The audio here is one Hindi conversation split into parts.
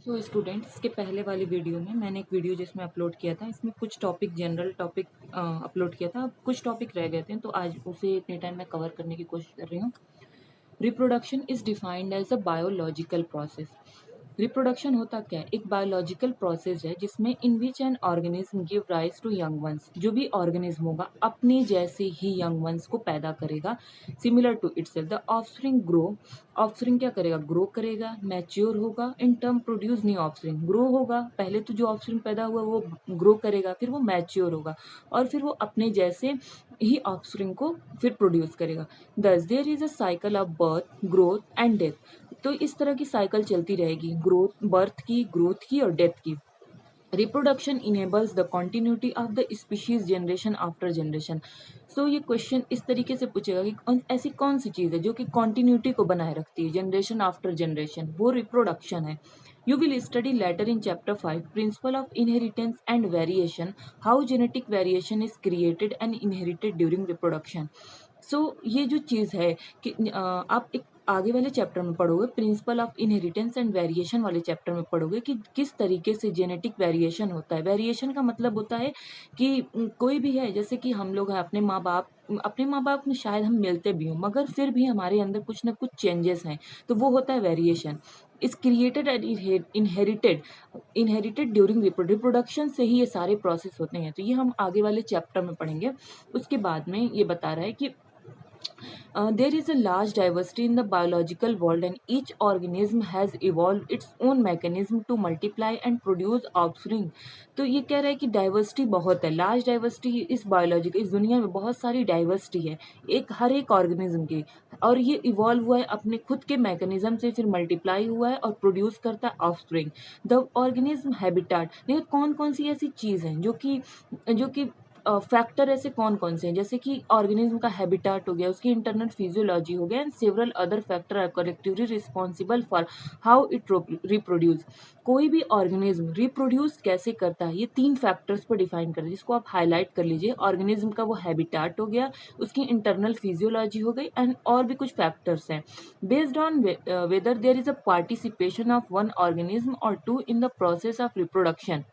सो स्टूडेंट्स, इसके पहले वाली वीडियो में मैंने एक वीडियो जिसमें अपलोड किया था, इसमें कुछ टॉपिक जनरल टॉपिक अपलोड किया था। कुछ टॉपिक रह गए थे तो आज उसे इतने टाइम में कवर करने की कोशिश कर रही हूँ। Reproduction is defined as a biological process. Reproduction होता क्या है? एक बायोलॉजिकल प्रोसेस है जिसमें in which an organism give rise to young ones. जो भी ऑर्गेनिज्म होगा अपने जैसे ही यंग वंस को पैदा करेगा, similar to itself. The offspring grow. Offspring क्या करेगा? ग्रो करेगा, मैच्योर होगा, in term produce new offspring. Grow होगा, पहले तो जो ऑफस्प्रिंग पैदा हुआ वो ग्रो करेगा, फिर वो मैच्योर होगा और फिर वो अपने जैसे ही ऑफस्प्रिंग को फिर प्रोड्यूस करेगा। Thus there is a cycle of birth, growth and death. तो इस तरह की साइकिल चलती रहेगी, ग्रोथ, बर्थ की, ग्रोथ की और डेथ की। Reproduction enables the continuity of the species generation after generation. So ये क्वेश्चन इस तरीके से पूछेगा कि ऐसी कौन सी चीज़ है जो कि कॉन्टिन्यूटी को बनाए रखती है जनरेशन आफ्टर जनरेशन? वो रिप्रोडक्शन है। You will study later in chapter 5 principle of inheritance and variation, how genetic variation is created and inherited during reproduction. ये जो चीज़ है कि आप एक आगे वाले चैप्टर में पढ़ोगे, principle of inheritance and variation वाले चैप्टर में पढ़ोगे कि किस तरीके से जेनेटिक वेरिएशन होता है। वेरिएशन का मतलब होता है कि कोई भी है, जैसे कि हम लोग हैं, अपने माँ बाप में शायद हम मिलते भी हों मगर फिर भी हमारे अंदर कुछ ना कुछ चेंजेस हैं, तो वो होता है variation. Is created and inherited during reproduction से ही ये सारे प्रोसेस होते हैं। तो ये हम आगे वाले चैप्टर में पढ़ेंगे। उसके बाद में ये बता रहा है कि there is a large diversity in the biological world and each organism has evolved its own mechanism to multiply and produce offspring। तो ये कह रहा है कि डाइवर्सिटी बहुत है, लार्ज डाइवर्सिटी इस बायोलॉजिकल, इस दुनिया में बहुत सारी डाइवर्सिटी है हर एक ऑर्गेनिज्म की, और ये इवॉल्व हुआ है अपने खुद के मैकेनिज्म से, फिर मल्टीप्लाई हुआ है और प्रोड्यूस करता है ऑफस्प्रिंग। The organism habitat. देखो कौन कौन सी ऐसी चीज़ हैं जो कि फैक्टर ऐसे कौन कौन से हैं, जैसे कि ऑर्गेनिज्म का हैबिटाट हो गया, उसकी इंटरनल फिजियोलॉजी हो गया, and several other factor are collectively responsible for how it reproduce. कोई भी ऑर्गेनिज्म रिप्रोड्यूस कैसे करता है, ये 3 फैक्टर्स पर डिफाइन कर, जिसको आप हाईलाइट कर लीजिए। ऑर्गेनिज्म का वो हैबिटाट हो गया, उसकी इंटरनल फिजियोलॉजी हो गई, एंड और भी कुछ फैक्टर्स हैं। Based on whether there is a participation of one organism और two in the process of reproduction.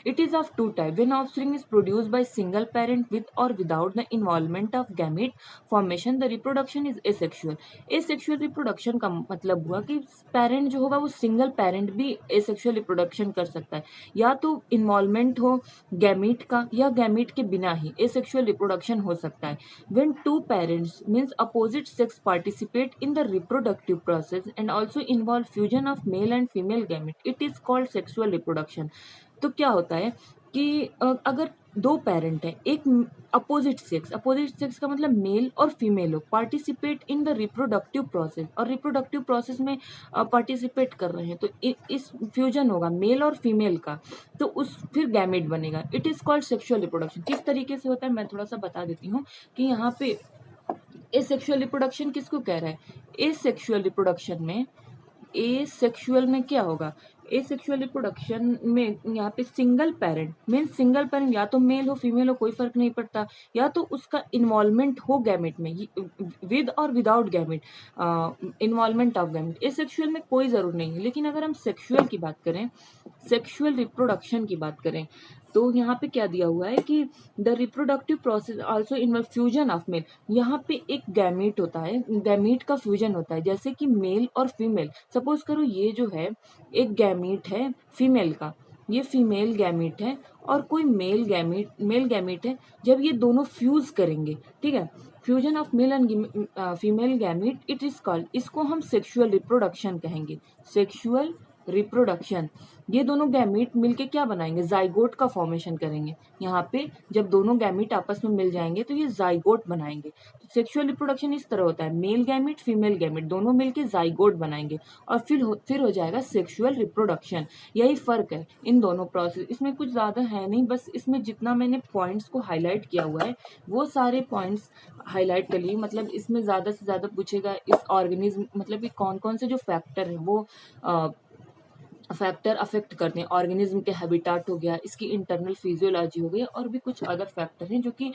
It is of two types. When offspring is produced by single parent with or without the involvement of gamete formation, the reproduction is asexual. Asexual reproduction का मतलब हुआ कि पेरेंट जो होगा वो सिंगल पेरेंट भी asexual रिप्रोडक्शन कर सकता है, या तो इन्वॉल्वमेंट हो गैमीट का या गैमीट के बिना ही asexual रिप्रोडक्शन हो सकता है। When two parents means opposite sex participate in the reproductive process and also involve fusion of male and female gamete, it is called sexual reproduction। तो क्या होता है कि अगर दो पेरेंट हैं, एक अपोजिट सेक्स का मतलब मेल और फीमेल हो, participate in the reproductive process, और रिप्रोडक्टिव प्रोसेस में पार्टिसिपेट कर रहे हैं, तो इस फ्यूजन होगा मेल और फीमेल का, तो उस फिर गैमेट बनेगा। It is called sexual reproduction. किस तरीके से होता है मैं थोड़ा सा बता देती हूँ कि यहाँ पे एसेक्सुअल रिप्रोडक्शन किसको कह रहा है। एसेक्सुअल में क्या होगा? एसेक्सुअल रिप्रोडक्शन में यहाँ पे single parent means single parent, या तो मेल हो फीमेल हो कोई फर्क नहीं पड़ता, या तो उसका इन्वॉल्वमेंट हो गैमेट में, विद और without gamete, involvement of gamete. Asexual में कोई जरूर नहीं है। लेकिन अगर हम सेक्सुअल की बात करें, सेक्सुअल रिप्रोडक्शन की बात करें, तो यहाँ पे क्या दिया हुआ है कि the reproductive process also involve fusion of male. यहाँ पे एक गैमीट होता है, गैमीट का फ्यूजन होता है, जैसे कि मेल और फीमेल। सपोज करो ये जो है एक गैमीट है फीमेल का, ये फीमेल गैमीट है और कोई मेल गैमीट है। जब ये दोनों फ्यूज करेंगे, ठीक है, fusion of male and female gamete, it is called, इसको हम सेक्सुअल रिप्रोडक्शन कहेंगे। Sexual reproduction. ये दोनों गैमीट मिलके क्या बनाएंगे? जाइगोट का फॉर्मेशन करेंगे। यहाँ पे जब दोनों गैमीट आपस में मिल जाएंगे तो ये जाइगोट बनाएंगे। सेक्सुअल रिप्रोडक्शन इस तरह होता है, मेल गैमीट फीमेल गैमीट दोनों मिलके जाइगोट बनाएंगे और फिर हो जाएगा सेक्सुअल रिप्रोडक्शन। यही फर्क है इन दोनों प्रोसेस। इसमें कुछ ज्यादा है नहीं, बस इसमें जितना मैंने पॉइंट्स को हाईलाइट किया हुआ है वो सारे पॉइंट्स हाईलाइट कर लिए। मतलब इसमें ज्यादा से ज्यादा पूछेगा इस ऑर्गेनिज्म, मतलब कि कौन कौन से जो फैक्टर है वो फैक्टर अफेक्ट करते हैं ऑर्गेनिज्म के। हैबिटाट हो गया, इसकी इंटरनल फिजियोलॉजी हो गई, और भी कुछ अदर फैक्टर हैं जो कि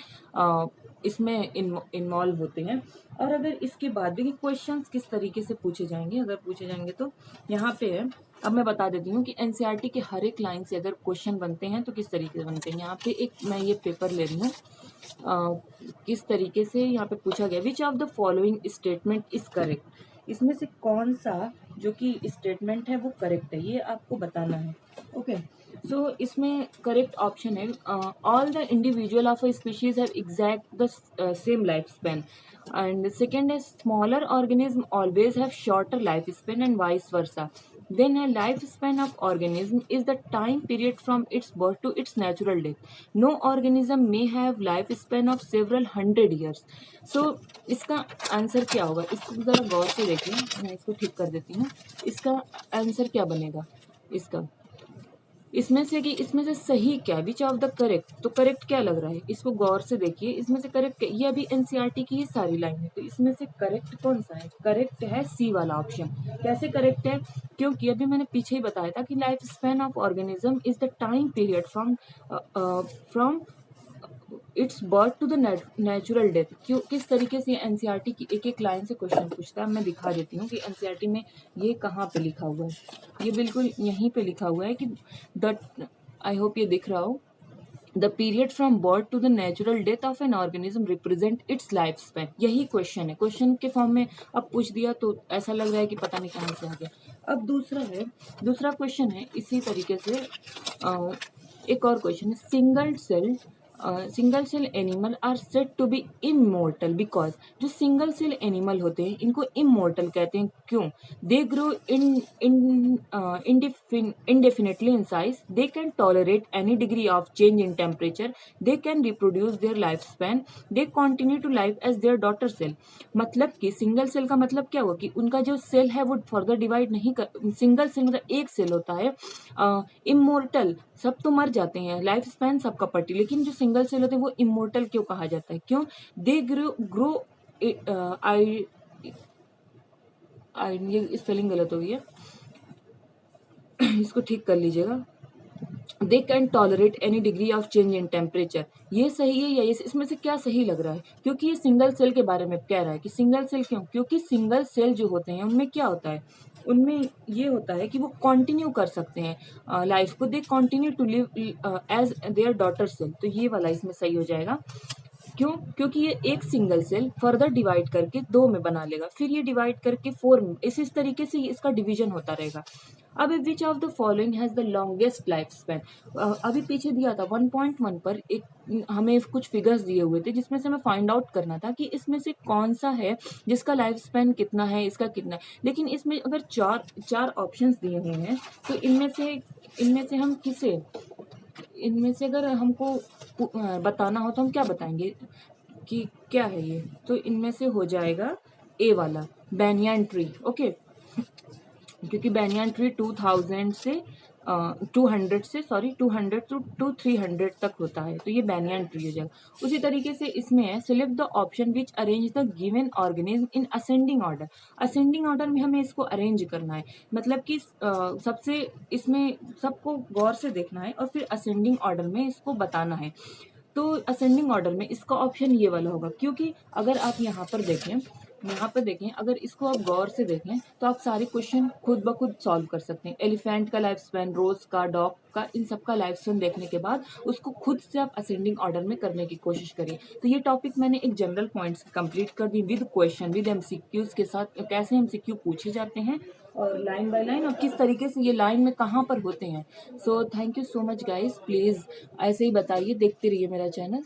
इसमें इन्वॉल्व होते हैं। और अगर इसके बाद भी क्वेश्चंस किस तरीके से पूछे जाएंगे, अगर पूछे जाएंगे तो यहाँ पे है अब मैं बता देती हूँ कि एनसीईआरटी के हर एक लाइन से अगर क्वेश्चन बनते हैं तो किस तरीके से बनते हैं। यहाँ पे एक मैं ये पेपर ले रही हूँ, किस तरीके से यहाँ पे पूछा गया, which of the following statement is correct, इसमें से कौन सा जो कि स्टेटमेंट है वो करेक्ट है, ये आपको बताना है। ओके, सो इसमें करेक्ट ऑप्शन है all the individual of a species have exact the same life span, and second is smaller organism always have shorter lifespan and vice versa. Then a lifespan of organism is the time period from its birth to its natural death. No organism may have lifespan of several hundred years. So इसका आंसर क्या होगा, इसको जरा गौर से देखिए, मैं इसको ठीक कर देती हूँ। इसका आंसर क्या बनेगा इसका, इसमें से सही क्या, विच ऑफ द करेक्ट, तो करेक्ट क्या लग रहा है, इसको गौर से देखिए, इसमें से करेक्ट, ये अभी एनसीईआरटी की ही सारी लाइन है, तो इसमें से करेक्ट कौन सा है, करेक्ट है सी वाला ऑप्शन। कैसे करेक्ट है, क्योंकि अभी मैंने पीछे ही बताया था कि life span of organism is the time period from its birth to the natural death. क्यों, किस तरीके से एनसीईआरटी की एक एक लाइन से क्वेश्चन पूछता है, मैं दिखा देती हूँ कि एनसीईआरटी में ये कहाँ पे लिखा हुआ है। ये बिल्कुल यहीं पे लिखा हुआ है कि द, आई होप ये दिख रहा हो, the period from birth to the natural death of an organism represent its life span. यही क्वेश्चन है, क्वेश्चन के फॉर्म में अब पूछ दिया तो ऐसा लग रहा है कि पता नहीं कहाँ से आ गया। अब दूसरा क्वेश्चन है इसी तरीके से, एक और क्वेश्चन है, single cell animal are said to be immortal because, जो सिंगल सेल एनिमल होते हैं इनको इमोर्टल कहते हैं, क्यों, they grow indefinitely in size, they can tolerate any degree of change in temperature, they can reproduce their lifespan, they continue to live as their daughter cell। मतलब कि सिंगल सेल का मतलब क्या हुआ कि उनका जो सेल है वो फर्दर डिवाइड नहीं कर, सिंगल सेल मतलब एक सेल होता है, इमोर्टल सब तो मर जाते हैं, लाइफ स्पैन सबका पट्टी, लेकिन जो सिंगल सेल होते हैं वो इमोर्टल क्यों कहा जाता है, क्यों, दे ग्रो ये स्पेलिंग गलत हो गई है, इसको ठीक कर लीजिएगा, they can tolerate any degree of change in temperature. ये सही है या इसमें से क्या सही लग रहा है, क्योंकि ये सिंगल सेल के बारे में कह रहा है कि सिंगल सेल क्यों, क्योंकि सिंगल सेल जो होते हैं उनमें क्या होता है, उनमें ये होता है कि वो कंटिन्यू कर सकते हैं लाइफ को, they continue to live as their daughter cell, तो ये वाला इसमें सही हो जाएगा। क्यों, क्योंकि ये एक सिंगल सेल फर्दर डिवाइड करके 2 में बना लेगा, फिर ये डिवाइड करके 4 में, इस तरीके से इसका डिवीजन होता रहेगा। अब which of the following has the longest life span, अभी पीछे दिया था 1.1 पर एक हमें कुछ फिगर्स दिए हुए थे जिसमें से हमें फाइंड आउट करना था कि इसमें से कौन सा है जिसका लाइफ स्पैन कितना है, इसका कितना है, लेकिन इसमें अगर चार ऑप्शंस दिए हुए हैं तो इनमें से हम किसे, इनमें से अगर हमको बताना हो तो हम क्या बताएंगे कि क्या है ये, तो इनमें से हो जाएगा ए वाला, बैनियन ट्री। ओके, क्योंकि बैनियन ट्री 2000 से 200 टू 300 तक होता है, तो ये बैनियन ट्री हो जाएगा। उसी तरीके से इसमें है, select the option which arrange the given organism in ascending order. Ascending order में हमें इसको अरेंज करना है, मतलब कि सबसे इसमें सबको गौर से देखना है और फिर असेंडिंग ऑर्डर में इसको बताना है। तो असेंडिंग ऑर्डर में इसका ऑप्शन ये वाला होगा, क्योंकि अगर आप यहाँ पर देखें, अगर इसको आप गौर से देखें तो आप सारे क्वेश्चन खुद ब खुद सॉल्व कर सकते हैं। एलिफेंट का लाइफ स्पैन, रोज का, डॉग का, इन सब का लाइफ स्पैन देखने के बाद उसको खुद से आप असेंडिंग ऑर्डर में करने की कोशिश करिए। तो ये टॉपिक मैंने एक जनरल पॉइंट्स कंप्लीट कर दी विद क्वेश्चन, विद एमसीक्यूज के साथ, कैसे एमसीक्यू पूछे जाते हैं और लाइन बाय लाइन, और किस तरीके से ये लाइन में कहाँ पर होते हैं। So thank you so much guys, please ऐसे ही बताइए, देखते रहिए मेरा चैनल।